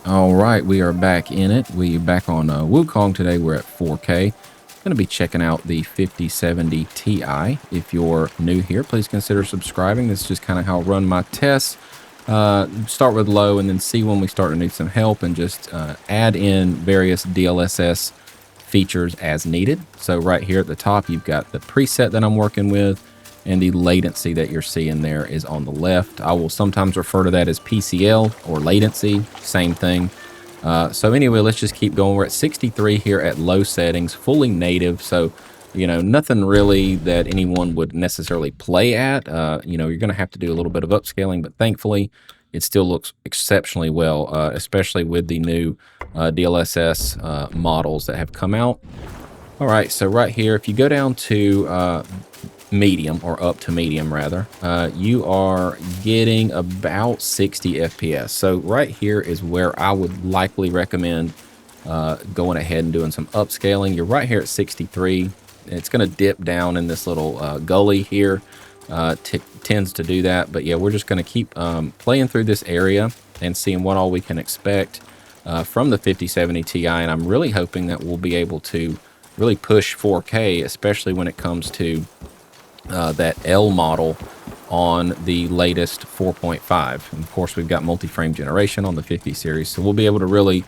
All right, we are back in it. We back on Wukong today. We're at 4K. Going to be checking out the 5070 Ti. If you're new here, please consider subscribing. This is just kind of how I run my tests. Start with low and then see when we start to need some help and just add in various DLSS features as needed. So right here at the top, you've got the preset that I'm working with, and the latency that you're seeing there is on the left. I will sometimes refer to that as PCL or latency, same thing. So anyway, let's just keep going. We're at 63 here at low settings, fully native. So, you know, nothing really that anyone would necessarily play at. You know, you're going to have to do a little bit of upscaling, but thankfully it still looks exceptionally well, especially with the new DLSS models that have come out. All right, so right here, if you go down to medium, or up to medium rather, you are getting about 60 FPS. So right here is where I would likely recommend going ahead and doing some upscaling. You're right here at 63. It's going to dip down in this little gully here. Tends to do that, but yeah, we're just going to keep playing through this area and seeing what all we can expect from the 5070 Ti, and I'm really hoping that we'll be able to really push 4K, especially when it comes to that L model on the latest 4.5. And of course, we've got multi-frame generation on the 50 series, so we'll be able to really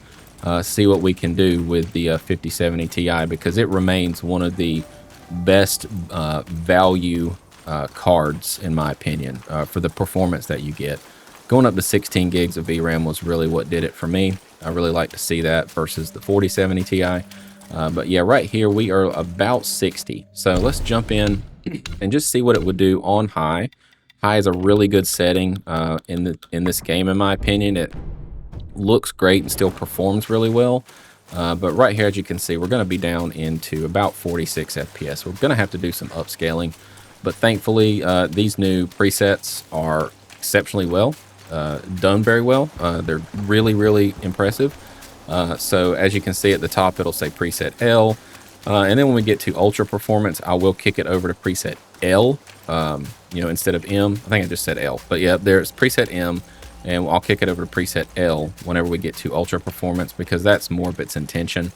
see what we can do with the 5070 Ti, because it remains one of the best value cards, in my opinion, for the performance that you get. Going up to 16 gigs of VRAM was really what did it for me. I really like to see that versus the 4070 Ti. But yeah, right here we are about 60. So let's jump in and just see what it would do on high. High is a really good setting in this game, in my opinion. It looks great and still performs really well. But right here, as you can see, we're going to be down into about 46 FPS. We're going to have to do some upscaling. But thankfully, these new presets are exceptionally well, done very well. They're really, really impressive. So as you can see at the top, it'll say preset L. And then when we get to ultra performance, I will kick it over to preset L, you know, instead of M. I think I just said L, but yeah, there's preset M, and I'll kick it over to preset L whenever we get to ultra performance, because that's more of its intention.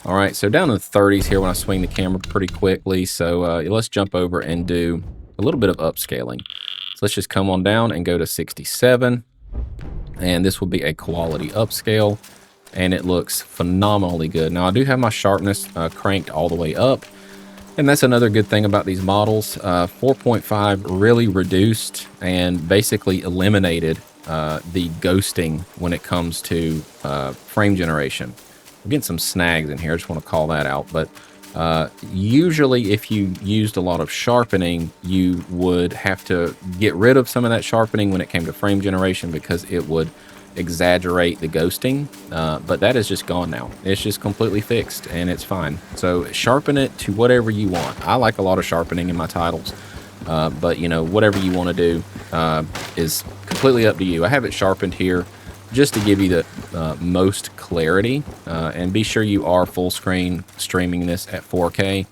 All right, so down in the 30s here when I swing the camera pretty quickly. So let's jump over and do a little bit of upscaling. So let's just come on down and go to 67, and this will be a quality upscale. And it looks phenomenally good. Now, I do have my sharpness cranked all the way up, and that's another good thing about these models. 4.5 really reduced and basically eliminated the ghosting when it comes to frame generation. We're getting some snags in here, I just want to call that out. But usually if you used a lot of sharpening, you would have to get rid of some of that sharpening when it came to frame generation, because it would exaggerate the ghosting, but that is just gone now. It's just completely fixed and it's fine. So sharpen it to whatever you want. I like a lot of sharpening in my titles, but you know, whatever you want to do is completely up to you. I have it sharpened here just to give you the most clarity, and be sure you are full screen streaming this at 4K.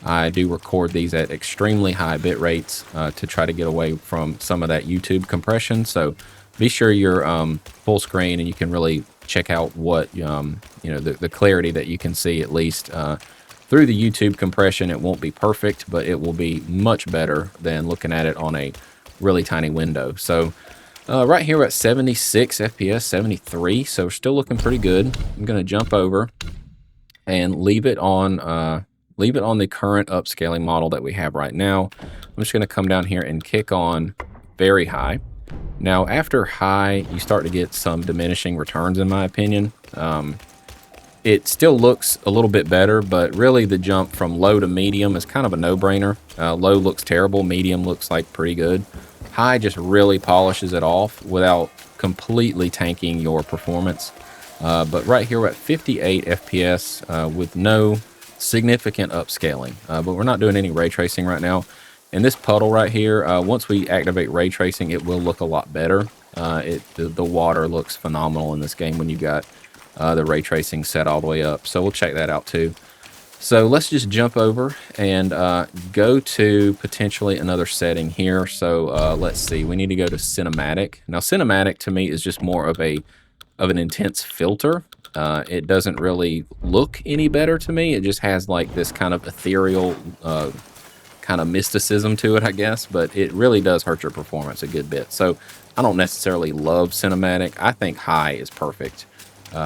I do record these at extremely high bit rates to try to get away from some of that YouTube compression. So be sure you're full screen, and you can really check out what you know, the clarity that you can see, at least through the YouTube compression. It won't be perfect, but it will be much better than looking at it on a really tiny window. So right here we're at 76 FPS, 73, so we're still looking pretty good. I'm going to jump over and leave it on the current upscaling model that we have right now. I'm just going to come down here and kick on very high. Now, after high, you start to get some diminishing returns, in my opinion. It still looks a little bit better, but really the jump from low to medium is kind of a no-brainer. Low looks terrible, medium looks like pretty good. High just really polishes it off without completely tanking your performance. But right here we're at 58 FPS with no significant upscaling. But we're not doing any ray tracing right now. And this puddle right here, once we activate ray tracing, it will look a lot better. The water looks phenomenal in this game when you got the ray tracing set all the way up. So we'll check that out too. So let's just jump over and go to potentially another setting here. So let's see, we need to go to cinematic. Now cinematic to me is just more of a of an intense filter. It doesn't really look any better to me. It just has like this kind of ethereal kind of mysticism to it, I guess, but it really does hurt your performance a good bit. So I don't necessarily love cinematic. I think high is perfect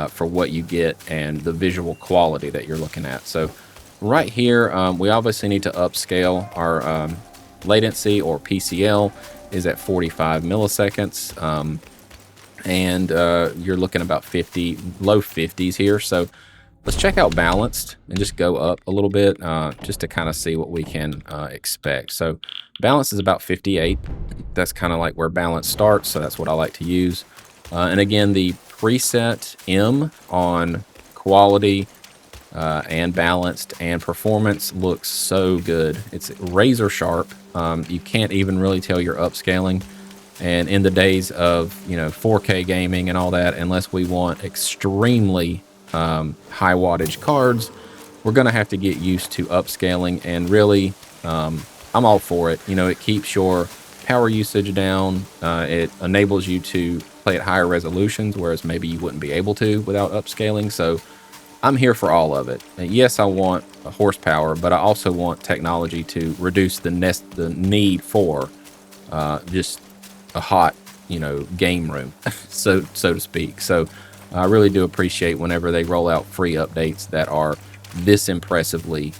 for what you get and the visual quality that you're looking at. So right here, we obviously need to upscale our latency, or PCL is at 45 milliseconds. And you're looking about 50, low 50s here. So let's check out balanced and just go up a little bit just to kind of see what we can expect. So balance is about 58. That's kind of like where balance starts. So that's what I like to use. And again, the preset M on quality and balanced and performance looks so good. It's razor sharp. You can't even really tell you're upscaling. And in the days of, 4K gaming and all that, unless we want extremely high wattage cards, we're going to have to get used to upscaling. And really, I'm all for it. It keeps your power usage down. It enables you to play at higher resolutions, whereas maybe you wouldn't be able to without upscaling. So I'm here for all of it. And yes, I want a horsepower, but I also want technology to reduce the need for just a hot, game room, so to speak. So I really do appreciate whenever they roll out free updates that are this impressively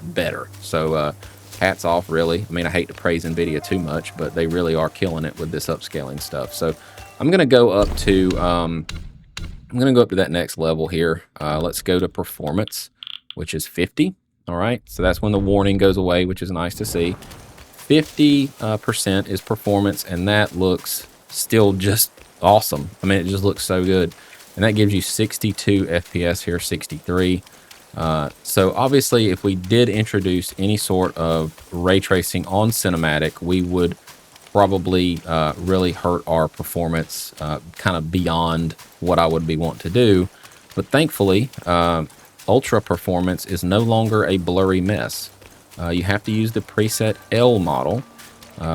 better. So hats off, really. I mean, I hate to praise Nvidia too much, but they really are killing it with this upscaling stuff. So I'm going to go up to that next level here. Let's go to performance, which is 50. All right, so that's when the warning goes away, which is nice to see. 50% is performance, and that looks still just awesome. I mean, it just looks so good. And that gives you 62 FPS here, 63. So obviously, if we did introduce any sort of ray tracing on cinematic, we would probably really hurt our performance kind of beyond what I would be wanting to do. But thankfully, ultra performance is no longer a blurry mess. You have to use the preset L model,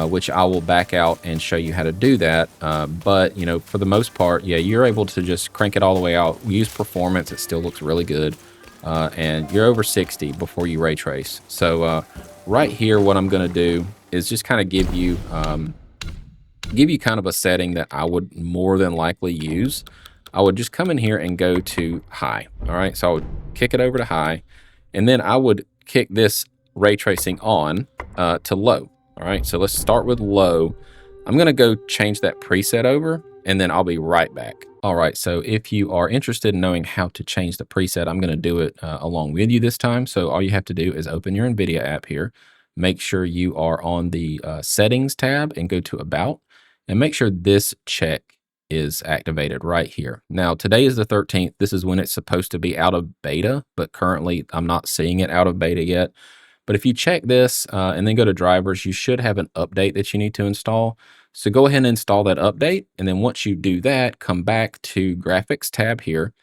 which I will back out and show you how to do that. But, for the most part, yeah, you're able to just crank it all the way out, use performance. It still looks really good. And you're over 60 before you ray trace. So right here, what I'm going to do is just kind of give you kind of a setting that I would more than likely use. I would just come in here and go to high. All right, so I would kick it over to high, and then I would kick this ray tracing on to low. All right, so let's start with low. I'm going to go change that preset over, and then I'll be right back. All right, so if you are interested in knowing how to change the preset, I'm going to do it along with you this time. So all you have to do is open your Nvidia app here. Make sure you are on the settings tab and go to about, and make sure this check is activated right here. Now, today is the 13th. This is when it's supposed to be out of beta, but currently I'm not seeing it out of beta yet. But if you check this and then go to drivers, you should have an update that you need to install. So go ahead and install that update. And then once you do that, come back to graphics tab here.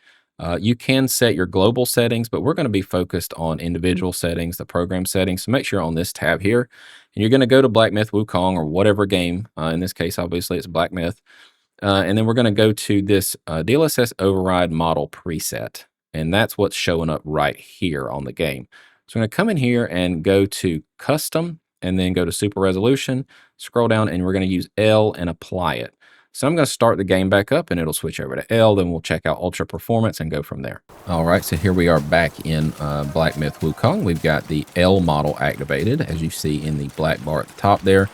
You can set your global settings, but we're going to be focused on individual settings, the program settings. So make sure you're on this tab here. And you're going to go to Black Myth Wukong or whatever game. In this case, obviously, it's Black Myth. And then we're going to go to this DLSS override model preset. And that's what's showing up right here on the game. So I'm going to come in here and go to custom and then go to super resolution, scroll down, and we're going to use L and apply it. So I'm going to start the game back up and it'll switch over to L. Then we'll check out ultra performance and go from there. All right, so here we are back in Black Myth Wukong. We've got the L model activated, as you see in the black bar at the top there.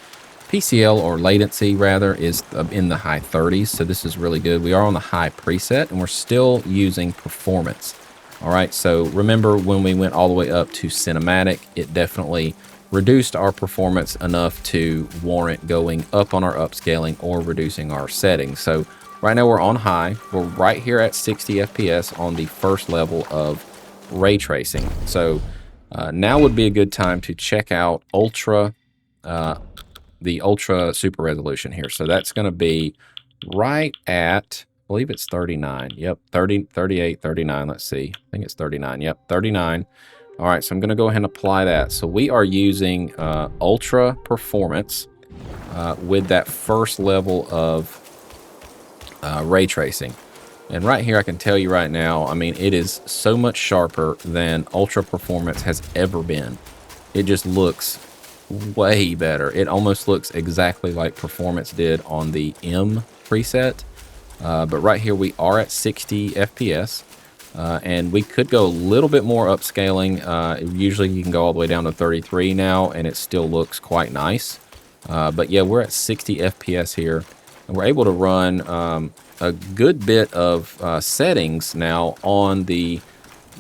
PCL, or latency rather, is in the high 30s. So this is really good. We are on the high preset and we're still using performance. All right, so remember when we went all the way up to cinematic, it definitely reduced our performance enough to warrant going up on our upscaling or reducing our settings. So right now we're on high. We're right here at 60 FPS on the first level of ray tracing. So now would be a good time to check out the ultra super resolution here. So that's going to be right at, I believe it's 39. Yep, 30, 38, 39. Let's see. I think it's 39. Yep, 39. All right, so I'm going to go ahead and apply that. So we are using ultra performance with that first level of ray tracing. And right here, I can tell you right now, I mean, it is so much sharper than Ultra Performance has ever been. It just looks way better. It almost looks exactly like Performance did on the M preset. But right here, we are at 60 FPS. And we could go a little bit more upscaling. Usually you can go all the way down to 33 now, and it still looks quite nice. But yeah, we're at 60 FPS here. And we're able to run a good bit of settings now on the,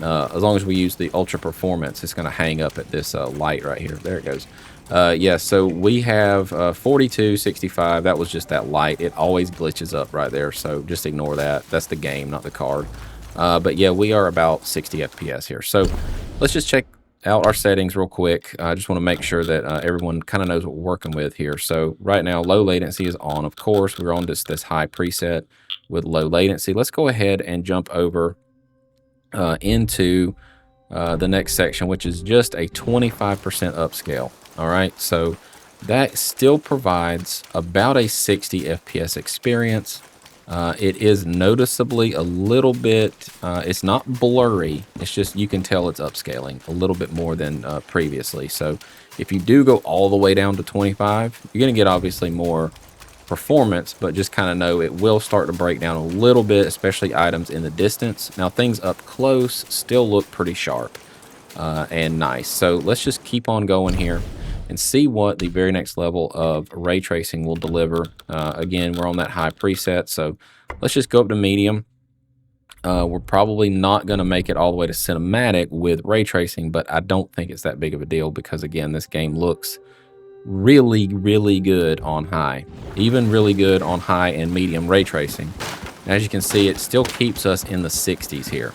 as long as we use the Ultra Performance. It's going to hang up at this light right here. There it goes. Yeah, so we have 42, 65. That was just that light. It always glitches up right there, so just ignore that. That's the game, not the card. But yeah, we are about 60 FPS here. So let's just check out our settings real quick. I just want to make sure that everyone kind of knows what we're working with here. So right now, low latency is on. Of course, we're on this high preset with low latency. Let's go ahead and jump over into the next section, which is just a 25% upscale. All right, so that still provides about a 60 FPS experience. It is noticeably a little bit, it's not blurry, it's just you can tell it's upscaling a little bit more than previously. So if you do go all the way down to 25, you're going to get obviously more performance, but just kind of know it will start to break down a little bit, especially items in the distance. Now things up close still look pretty sharp and nice. So let's just keep on going here and see what the very next level of ray tracing will deliver. Again, we're on that high preset, so let's just go up to medium. We're probably not going to make it all the way to cinematic with ray tracing, but I don't think it's that big of a deal because, again, this game looks really, really good on high, even really good on high and medium ray tracing. And as you can see, it still keeps us in the 60s here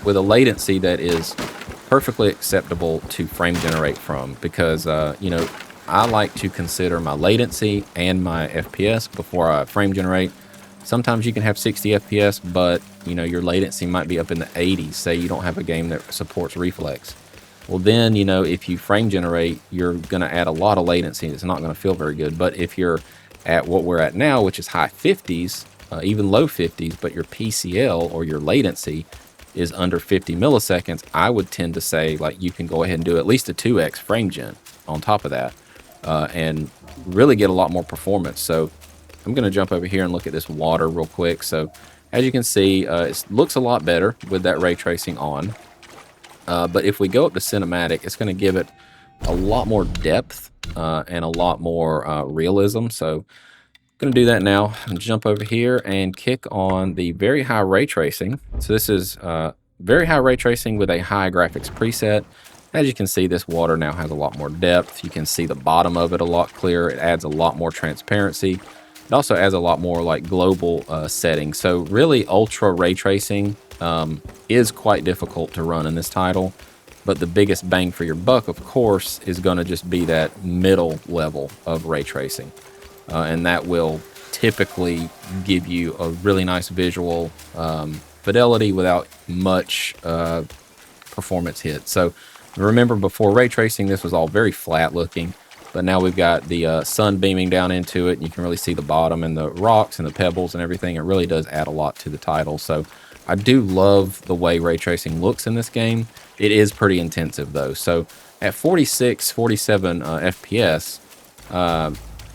with a latency that is perfectly acceptable to frame generate from, because you know, I like to consider my latency and my FPS before I frame generate. Sometimes you can have 60 FPS, but you know, your latency might be up in the 80s. Say you don't have a game that supports reflex. Well, then, you know, if you frame generate, you're going to add a lot of latency. It's not going to feel very good. But if you're at what we're at now, which is high 50s, even low 50s, but your PCL or your latency is under 50 milliseconds, I would tend to say, like, you can go ahead and do at least a 2x frame gen on top of that and really get a lot more performance. So I'm going to jump over here and look at this water real quick. So as you can see, it looks a lot better with that ray tracing on. But if we go up to cinematic, it's going to give it a lot more depth and a lot more realism. So I'm going to do that now and jump over here and kick on the very high ray tracing. So this is very high ray tracing with a high graphics preset. As you can see, this water now has a lot more depth. You can see the bottom of it a lot clearer. It adds a lot more transparency. It also adds a lot more like global settings. So really ultra ray tracing is quite difficult to run in this title. But the biggest bang for your buck, of course, is going to just be that middle level of ray tracing. And that will typically give you a really nice visual fidelity without much performance hit. So remember, before ray tracing, this was all very flat looking, but now we've got the sun beaming down into it, and you can really see the bottom and the rocks and the pebbles and everything. It really does add a lot to the title. So I do love the way ray tracing looks in this game. It is pretty intensive though. So at 46, 47 FPS,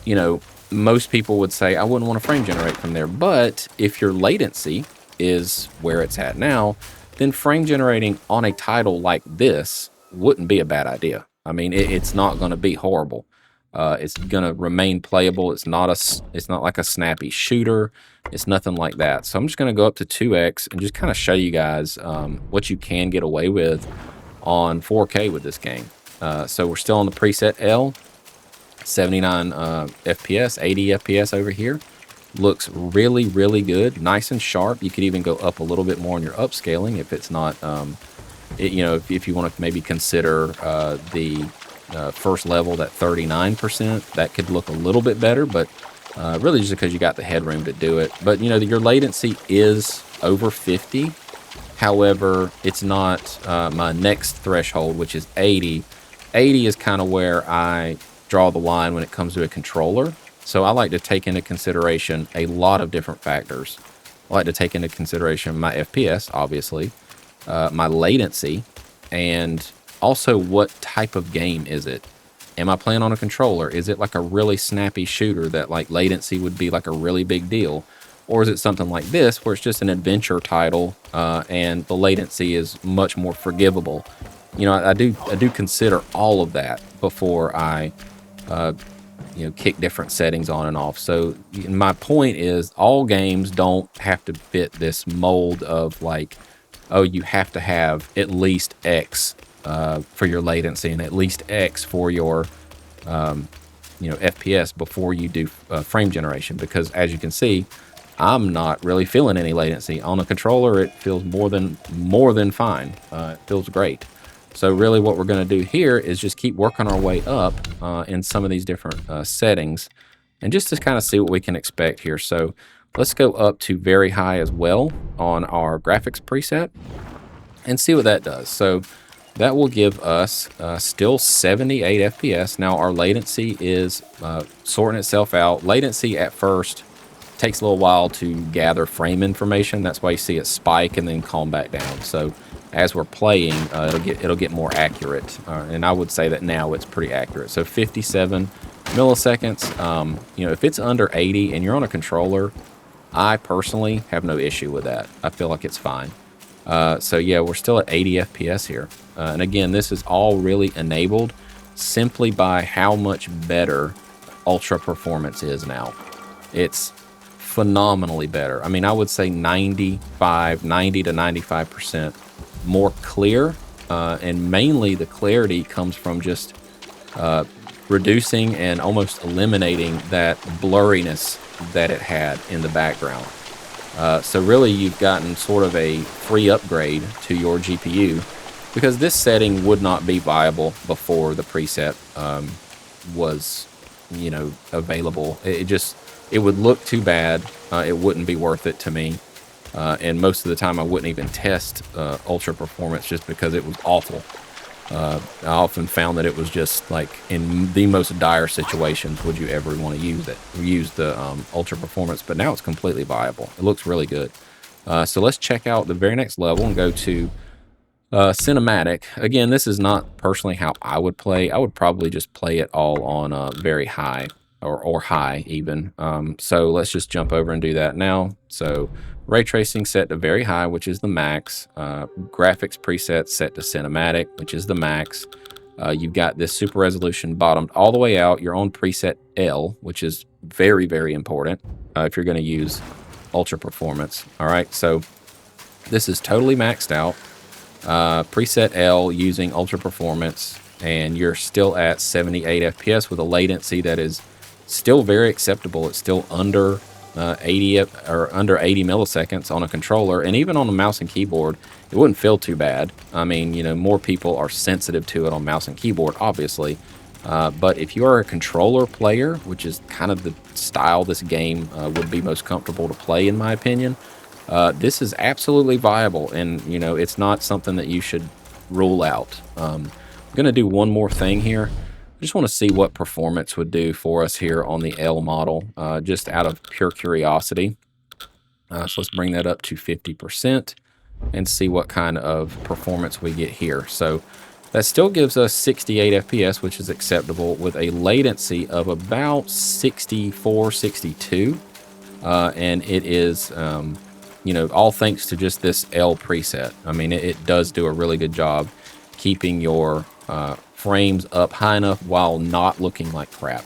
you know, most people would say I wouldn't want to frame generate from there. But if your latency is where it's at now, then frame generating on a title like this wouldn't be a bad idea. I mean, it's not going to be horrible. It's going to remain playable. It's not like a snappy shooter. It's nothing like that. So I'm just going to go up to 2x and just kind of show you guys what you can get away with on 4K with this game. So we're still on the preset L. 79 FPS, 80 FPS over here. Looks really, really good. Nice and sharp. You could even go up a little bit more on your upscaling if it's not, you know, if you want to maybe consider the first level, that 39%, that could look a little bit better, but really just because you got the headroom to do it. But, you know, your latency is over 50. However, it's not my next threshold, which is 80. 80 is kind of where I draw the line when it comes to a controller. So I like to take into consideration a lot of different factors. I like to take into consideration my FPS, obviously, my latency, and also what type of game is it. Am I playing on a controller? Is it like a really snappy shooter that like latency would be like a really big deal? Or is it something like this where it's just an adventure title and the latency is much more forgivable? You know, I do consider all of that before I kick different settings on and off. So my point is all games don't have to fit this mold of like, oh, you have to have at least X for your latency and at least X for your FPS before you do frame generation, because as you can see, I'm not really feeling any latency on a controller. It feels more than fine. It feels great. So really what we're going to do here is just keep working our way up in some of these different settings and just to kind of see what we can expect here. So let's go up to very high as well on our graphics preset and see what that does. So that will give us still 78 FPS. Now our latency is sorting itself out. Latency at first takes a little while to gather frame information. That's why you see it spike and then calm back down. So as we're playing, it'll get more accurate. And I would say that now it's pretty accurate. So 57 milliseconds. If it's under 80 and you're on a controller, I personally have no issue with that. I feel like it's fine. So yeah, we're still at 80 FPS here. And again, this is all really enabled simply by how much better ultra performance is now. It's phenomenally better. I mean, I would say 90 to 95% more clear. And mainly the clarity comes from just reducing and almost eliminating that blurriness that it had in the background. So really you've gotten sort of a free upgrade to your GPU, because this setting would not be viable before the preset was, available. It would look too bad. It wouldn't be worth it to me. And most of the time I wouldn't even test ultra performance just because it was awful. I often found that it was just like in the most dire situations would you ever want to use the ultra performance, but now it's completely viable. It looks really good. So let's check out the very next level and go to cinematic. Again, this is not personally how I would play. I would probably just play it all on very high or high even. So let's just jump over and do that now. So ray tracing set to very high, which is the max. Graphics preset set to cinematic, which is the max. You've got this super resolution bottomed all the way out. You're on preset L, which is very, very important if you're going to use ultra performance. All right, so this is totally maxed out. Preset L using ultra performance, and you're still at 78 FPS with a latency that is still very acceptable. It's still under 80 or under 80 milliseconds on a controller, and even on a mouse and keyboard it wouldn't feel too bad. I mean, more people are sensitive to it on mouse and keyboard, obviously, but if you are a controller player, which is kind of the style this game would be most comfortable to play, in my opinion, this is absolutely viable, and it's not something that you should rule out. I'm gonna do one more thing here. I just want to see what performance would do for us here on the L model, just out of pure curiosity. So let's bring that up to 50% and see what kind of performance we get here. So that still gives us 68 FPS, which is acceptable, with a latency of about 64, 62. And it is, all thanks to just this L preset. I mean, it does do a really good job keeping your frames up high enough while not looking like crap.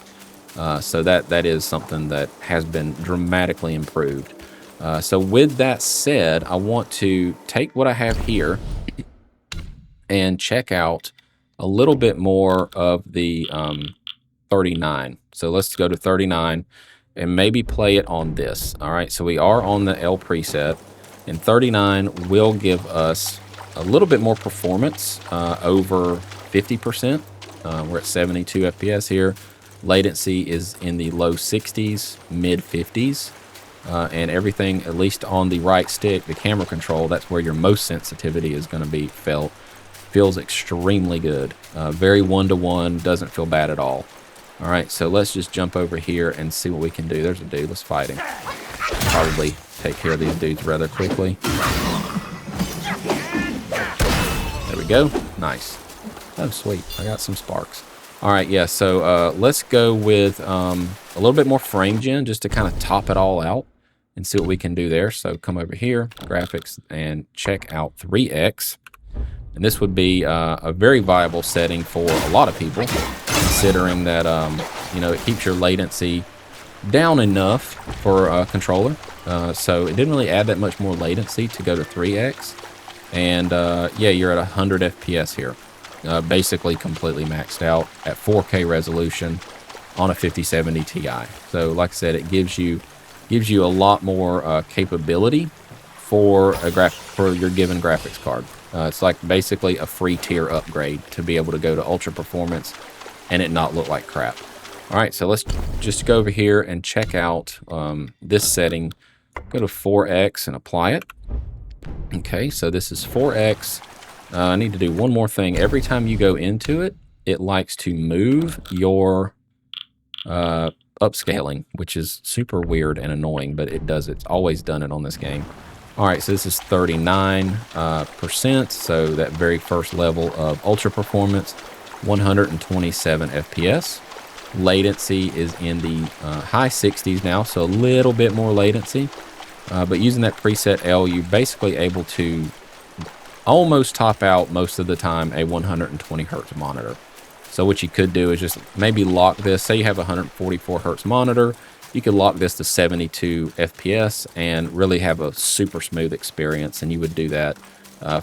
So that is something that has been dramatically improved. So with that said, I want to take what I have here and check out a little bit more of the 39. So let's go to 39 and maybe play it on this. All right, so we are on the L preset, and 39 will give us a little bit more performance, over 50%. We're at 72 FPS here. Latency is in the low 60s, mid 50s, and everything, at least on the right stick, the camera control, that's where your most sensitivity is going to be felt. Feels extremely good. Very one-to-one, doesn't feel bad at all. All right, so let's just jump over here and see what we can do. There's a dude, let's fight him. Probably take care of these dudes rather quickly. There we go. Nice. Oh, sweet. I got some sparks. All right, yeah, so let's go with a little bit more frame gen just to kind of top it all out and see what we can do there. So come over here, graphics, and check out 3x. And this would be a very viable setting for a lot of people, considering that, you know, it keeps your latency down enough for a controller. So it didn't really add that much more latency to go to 3x. And yeah, you're at 100 FPS here. Basically completely maxed out at 4K resolution on a 5070 Ti. So like I said, it gives you a lot more capability for your given graphics card. It's like basically a free tier upgrade to be able to go to ultra performance and it not look like crap. All right, so let's just go over here and check out this setting. Go to 4x and apply it. Okay, so this is 4x. I need to do one more thing. Every time you go into it, it likes to move your upscaling, which is super weird and annoying, but it does. It's always done it on this game. All right, so this is 39%, so that very first level of ultra performance, 127 FPS. Latency is in the high 60s now, so a little bit more latency. But using that preset L, you're basically able to almost top out most of the time a 120 hertz monitor. So what you could do is just maybe lock this. Say you have a 144 hertz monitor, you could lock this to 72 FPS and really have a super smooth experience. And you would do that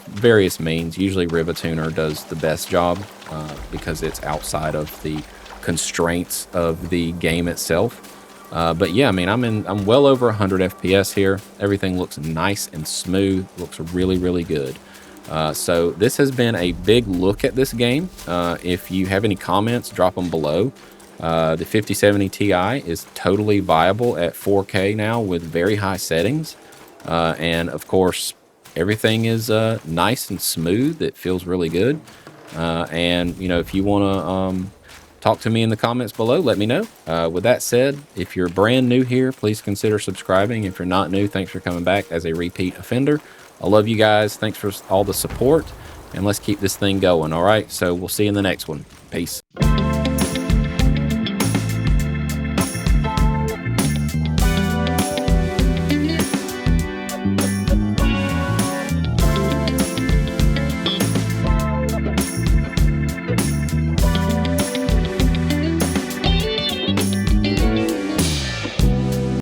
various means. Usually Rivatuner does the best job because it's outside of the constraints of the game itself. But yeah, I mean, I'm well over 100 FPS here. Everything looks nice and smooth. Looks really, really good. So this has been a big look at this game. If you have any comments, drop them below. The 5070 Ti is totally viable at 4K now with very high settings. And of course, everything is nice and smooth. It feels really good. And, you know, if you want to talk to me in the comments below, let me know. With that said, if you're brand new here, please consider subscribing. If you're not new, thanks for coming back as a repeat offender. I love you guys. Thanks for all the support, and let's keep this thing going. All right, so we'll see you in the next one. Peace.